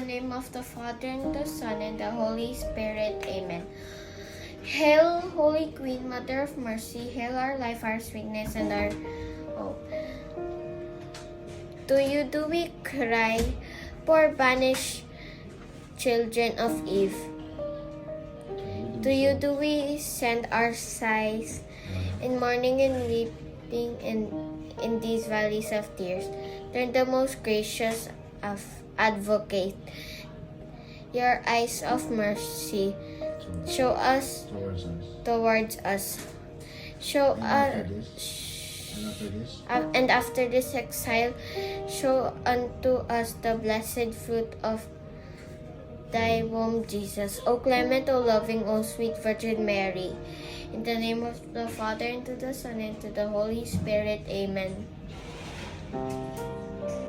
name of the Father, and the Son, and the Holy Spirit. Amen. Hail, Holy Queen, Mother of Mercy, hail our life, our sweetness, and our hope. To you do we cry, poor banished children of Eve. To you do we send our sighs, in mourning and weeping in these valleys of tears. Turn the most gracious of advocate, your eyes of mercy, show us towards us. Show and after this exile, show unto us the blessed fruit of thy womb, Jesus. O clement, O loving, O sweet Virgin Mary. In the name of the Father, and to the Son, and to the Holy Spirit. Amen.